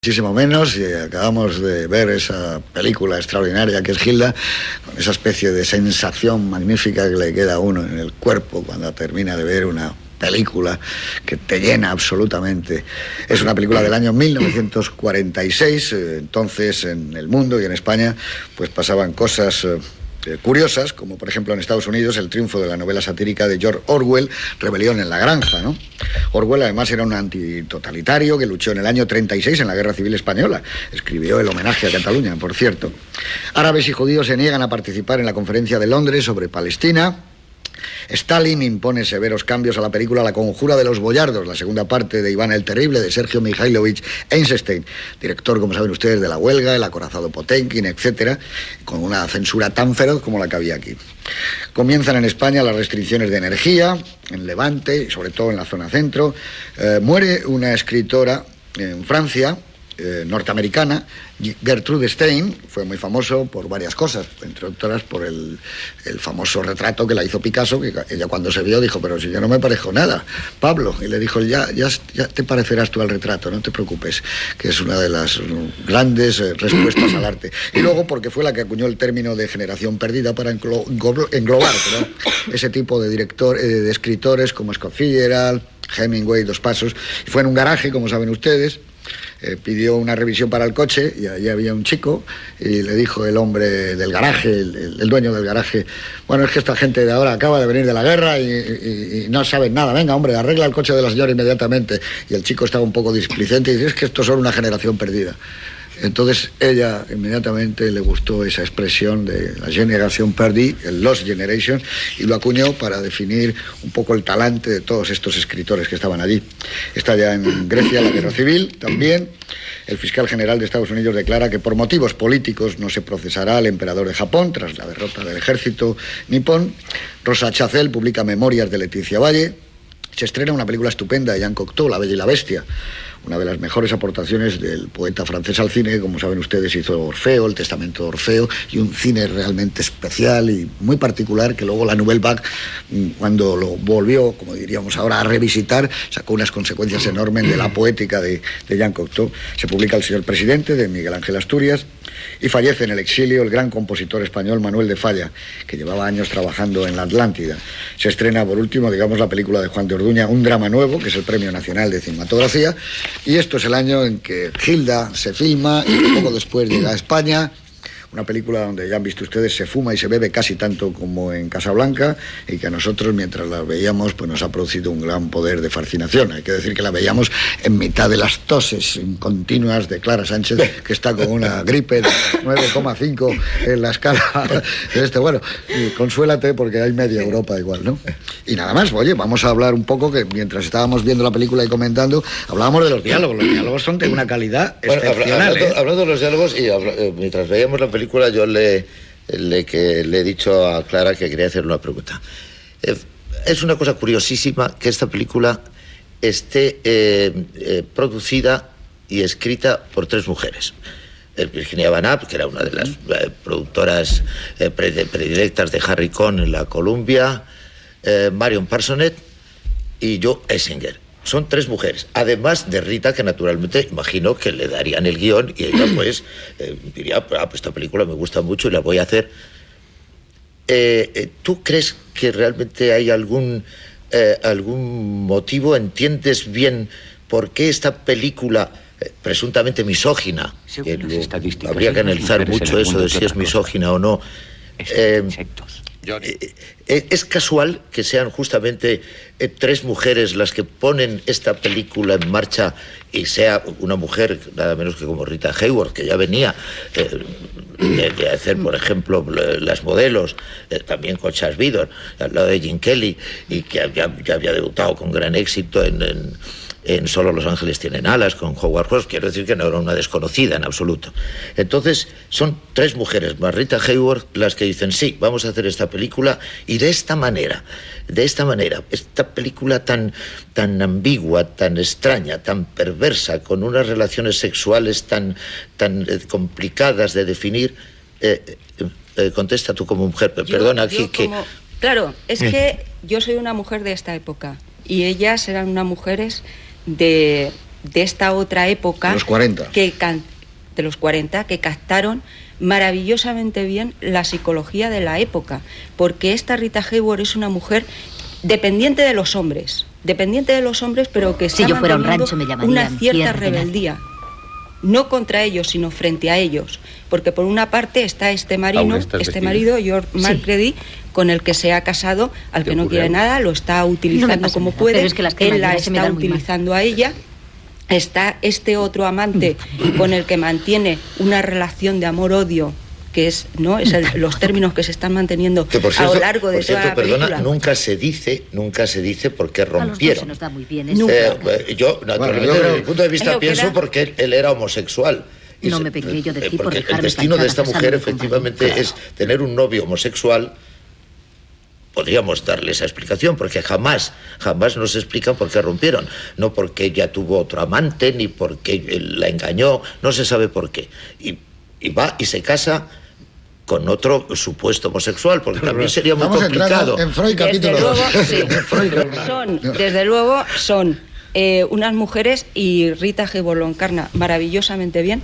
Muchísimo menos, y acabamos de ver esa película extraordinaria que es Gilda, con esa especie de sensación magnífica que le queda a uno en el cuerpo cuando termina de ver una película que te llena absolutamente. Es una película del año 1946, entonces en el mundo y en España pues pasaban cosas curiosas, como por ejemplo en Estados Unidos el triunfo de la novela satírica de George Orwell, Rebelión en la Granja, ¿no? Orwell además era un antitotalitario que luchó en el año 36 en la Guerra Civil Española. Escribió el homenaje a Cataluña, por cierto. Árabes y judíos se niegan a participar en la conferencia de Londres sobre Palestina. Stalin impone severos cambios a la película La conjura de los boyardos, la segunda parte de Iván el Terrible, de Sergio Mikhailovich Eisenstein, director, como saben ustedes, de La Huelga, El acorazado Potemkin, etcétera, con una censura tan feroz como la que había aquí. Comienzan en España las restricciones de energía, en Levante, y sobre todo en la zona centro. Muere una escritora en Francia, norteamericana, Gertrude Stein. Fue muy famoso por varias cosas, entre otras por el famoso retrato que la hizo Picasso, que ella cuando se vio dijo, pero si yo no me parezco nada, Pablo, y le dijo, ya te parecerás tú al retrato, no te preocupes, que es una de las grandes respuestas al arte. Y luego porque fue la que acuñó el término de generación perdida para englobar ese tipo de escritores como Scott Fitzgerald, Hemingway, Dos Pasos, y fue en un garaje, como saben ustedes. Pidió una revisión para el coche y allí había un chico y le dijo el hombre del garaje, el dueño del garaje, bueno, es que esta gente de ahora acaba de venir de la guerra y no saben nada, venga hombre, arregla el coche de la señora inmediatamente. Y el chico estaba un poco displicente y dice, es que estos son una generación perdida. Entonces ella inmediatamente le gustó esa expresión de la generación perdida, el Lost Generation, y lo acuñó para definir un poco el talante de todos estos escritores que estaban allí. Está ya en Grecia la guerra civil también. El fiscal general de Estados Unidos declara que por motivos políticos no se procesará al emperador de Japón tras la derrota del ejército nipón. Rosa Chacel publica Memorias de Leticia Valle. Se estrena una película estupenda de Jean Cocteau, La Bella y la Bestia, una de las mejores aportaciones del poeta francés al cine. Como saben ustedes, hizo Orfeo, El Testamento de Orfeo, y un cine realmente especial y muy particular que luego la Nouvelle Vague, cuando lo volvió, como diríamos ahora, a revisitar, sacó unas consecuencias enormes de la poética de Jean Cocteau. Se publica El Señor Presidente, de Miguel Ángel Asturias, y fallece en el exilio el gran compositor español Manuel de Falla, que llevaba años trabajando en la Atlántida. Se estrena, por último, digamos, la película de Juan de Orduña, Un drama nuevo, que es el Premio Nacional de Cinematografía, y esto es el año en que Gilda se filma y poco después llega a España. Una película donde ya han visto ustedes, se fuma y se bebe casi tanto como en Casablanca, y que a nosotros, mientras la veíamos, pues nos ha producido un gran poder de fascinación. Hay que decir que la veíamos en mitad de las toses continuas de Clara Sánchez, que está con una gripe de 9,5 en la escala de este. Bueno, consuélate porque hay media Europa igual, ¿no? Y nada más, oye, vamos a hablar un poco, que mientras estábamos viendo la película y comentando, hablábamos de los diálogos. Los diálogos son de una calidad excepcional. Hablando de los diálogos, y mientras veíamos la película, yo le he dicho a Clara que quería hacerle una pregunta. Es una cosa curiosísima que esta película esté producida y escrita por tres mujeres. Virginia Van App, que era una de las productoras predilectas de Harry Cohn en la Columbia, Marion Parsonet y Joe Essinger. Son tres mujeres, además de Rita, que naturalmente imagino que le darían el guión y ella pues diría, pues esta película me gusta mucho y la voy a hacer. ¿Tú crees que realmente hay algún motivo? ¿Entiendes bien por qué esta película presuntamente misógina? Habría que analizar mucho eso de si es misógina o no. ¿Es casual que sean justamente tres mujeres las que ponen esta película en marcha, y sea una mujer nada menos que como Rita Hayworth, que ya venía de hacer, por ejemplo, Las modelos, también con Charles Vidor, al lado de Gene Kelly, y que ya había debutado con gran éxito en Solo los ángeles tienen alas con Howard Hawks? Quiero decir que no era una desconocida en absoluto. Entonces son tres mujeres más Rita Hayworth las que dicen, sí, vamos a hacer esta película, y de esta manera, esta película tan ambigua, tan extraña, tan perversa, con unas relaciones sexuales tan complicadas de definir. Contesta tú como mujer, perdona aquí que... Claro, es que yo soy una mujer de esta época y ellas eran unas mujeres de de esta otra época, de los 40, de los 40, que captaron maravillosamente bien la psicología de la época, porque esta Rita Hayworth es una mujer dependiente de los hombres, pero que si yo fuera un rancho me llamarían una cierta rebeldía, no contra ellos, sino frente a ellos, porque por una parte está este marido, George Macready, con el que se ha casado, al que no quiere nada, lo está utilizando como puede, él la está utilizando a ella. Está este otro amante con el que mantiene una relación de amor-odio, que es, ¿no?, los términos que se están manteniendo a lo largo de toda la película. Perdona, nunca se dice por qué rompieron. A los dos se nos da muy bien eso. Yo, desde mi punto de vista, pienso porque él era homosexual. No me pegué yo de ti por porque el destino de esta mujer, efectivamente, es tener un novio homosexual. Podríamos darle esa explicación, porque jamás nos explican por qué rompieron. No porque ella tuvo otro amante, ni porque él la engañó, no se sabe por qué. Y va y se casa con otro supuesto homosexual, porque también sería muy complicado. En Freud, capítulo 2. Desde luego son unas mujeres, y Rita Hayworth lo encarna maravillosamente bien,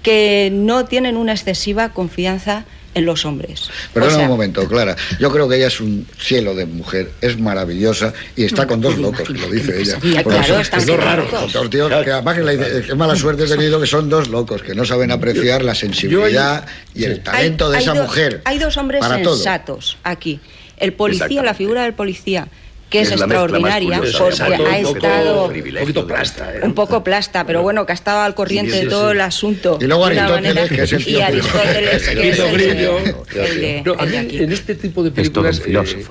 que no tienen una excesiva confianza en los hombres. Perdona un momento, Clara. Yo creo que ella es un cielo de mujer, es maravillosa y está con dos locos, que lo dice ella. Claro, están dos raros. Dos tíos que además que mala suerte he tenido, que son dos locos, que no saben apreciar la sensibilidad y el talento de esa mujer. Hay dos hombres sensatos aquí. El policía, la figura del policía, que es extraordinaria, porque ha estado un poco plasta, pero bueno, que ha estado al corriente de todo el asunto. Y luego Aristóteles, que es el tío. Y Aristóteles, que es a mí, en este tipo de películas,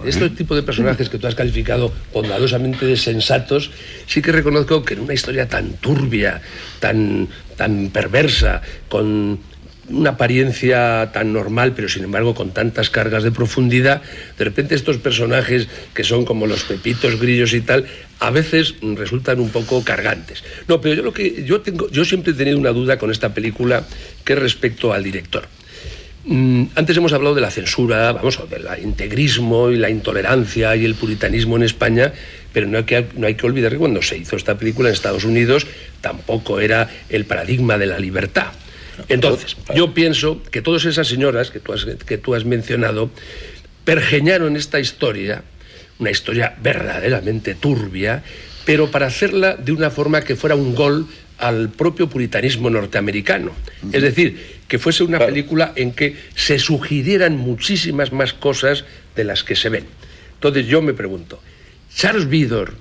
este tipo de personajes que tú has calificado bondadosamente de sensatos, sí que reconozco que en una historia tan turbia, tan perversa, con una apariencia tan normal, pero sin embargo con tantas cargas de profundidad, de repente estos personajes que son como los pepitos grillos y tal, a veces resultan un poco cargantes. No, pero yo siempre he tenido una duda con esta película, que es respecto al director. Antes hemos hablado de la censura, del integrismo y la intolerancia y el puritanismo en España, pero no hay que olvidar que cuando se hizo esta película en Estados Unidos tampoco era el paradigma de la libertad. Entonces, yo pienso que todas esas señoras que tú has mencionado pergeñaron esta historia, una historia verdaderamente turbia, pero para hacerla de una forma que fuera un gol al propio puritanismo norteamericano. Es decir, que fuese una película en que se sugirieran muchísimas más cosas de las que se ven. Entonces yo me pregunto, Charles Vidor,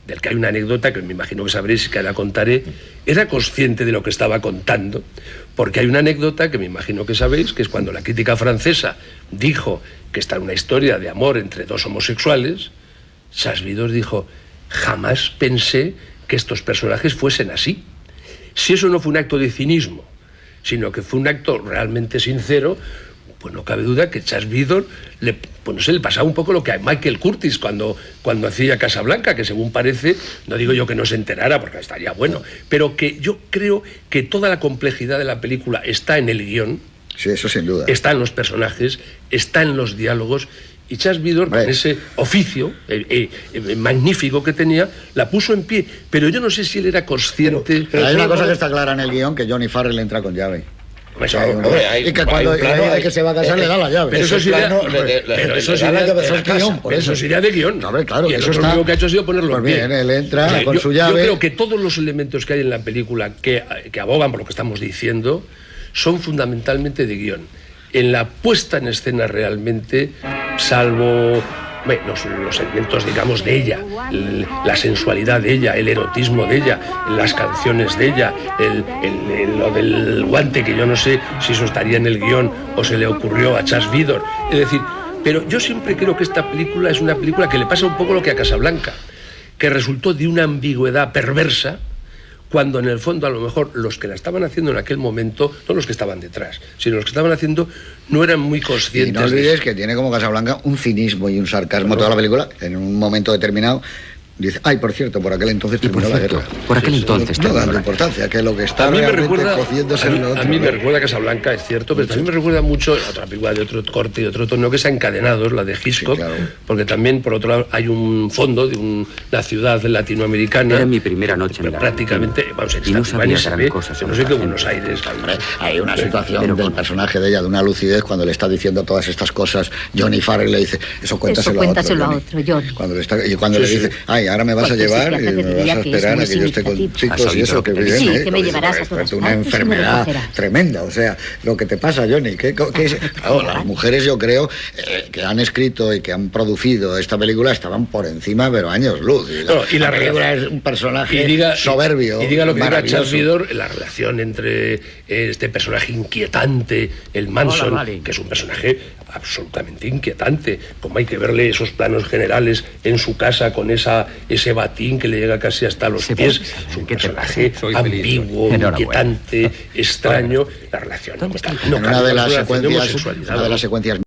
del que hay una anécdota que me imagino que sabréis y que la contaré, ¿era consciente de lo que estaba contando? Porque hay una anécdota que me imagino que sabéis, que es cuando la crítica francesa dijo que esta era una historia de amor entre dos homosexuales, Charles Vidor dijo: jamás pensé que estos personajes fuesen así. Si eso no fue un acto de cinismo, sino que fue un acto realmente sincero, pues no cabe duda que Charles Vidor le pasaba un poco lo que a Michael Curtis cuando hacía Casablanca, que según parece, no digo yo que no se enterara porque estaría bueno, pero que yo creo que toda la complejidad de la película está en el guión. Sí, eso sin duda. Está en los personajes, está en los diálogos, y Charles Vidor, con ese oficio magnífico que tenía, la puso en pie, pero yo no sé si él era consciente. Pero hay una cosa que está clara en el guión, que Johnny Farrell entra con llave. Y que cuando que se va a casar le da la llave. Pero eso sería de guión. Claro, y eso lo único que ha hecho ha sido ponerlo en pie. Bien, él entra con su llave. Yo creo que todos los elementos que hay en la película que abogan por lo que estamos diciendo son fundamentalmente de guión. En la puesta en escena realmente, salvo los elementos, digamos, de ella, la sensualidad de ella, el erotismo de ella, las canciones de ella, lo del guante, que yo no sé si eso estaría en el guión o se le ocurrió a Charles Vidor. Es decir, pero yo siempre creo que esta película es una película que le pasa un poco lo que a Casablanca, que resultó de una ambigüedad perversa, cuando en el fondo a lo mejor los que la estaban haciendo en aquel momento, no los que estaban detrás, sino los que estaban haciendo, no eran muy conscientes. Y no olvides que tiene como Casablanca un cinismo y un sarcasmo toda la película, en un momento determinado, dice, ay, por cierto, por aquel entonces terminó la guerra. Por aquel entonces no dando importancia, que lo que está realmente cociéndose en lo otro. A mí me recuerda Casablanca, es cierto, pero también me recuerda mucho a otra película de otro corte y otro tono, que es Encadenados, la de Hitchcock, porque también, por otro lado, hay un fondo de una ciudad latinoamericana. Era mi primera noche en prácticamente, vamos, en no sabía gran cosa, no sé qué Buenos Aires. Hombre, hay una situación del personaje de ella, de una lucidez, cuando le está diciendo todas estas cosas, Johnny Farrell le dice, eso cuéntaselo a otro, Johnny. Cuando le dice, ay, ahora me vas a llevar y me vas a esperar a que yo esté con chicos y eso, que viene. Sí, que me llevarás a todas una enfermedad tremenda, o sea, lo que te pasa, Johnny. Las mujeres, yo creo, que han escrito y que han producido esta película estaban por encima, pero años luz. Y la película es un personaje soberbio. Y diga lo que diga Charles Vidor, la relación entre este personaje inquietante, el Manson, que es un personaje absolutamente inquietante, como hay que verle esos planos generales en su casa con ese batín que le llega casi hasta los pies. Es un personaje ambiguo, inquietante, extraño. La relación. Una de las secuencias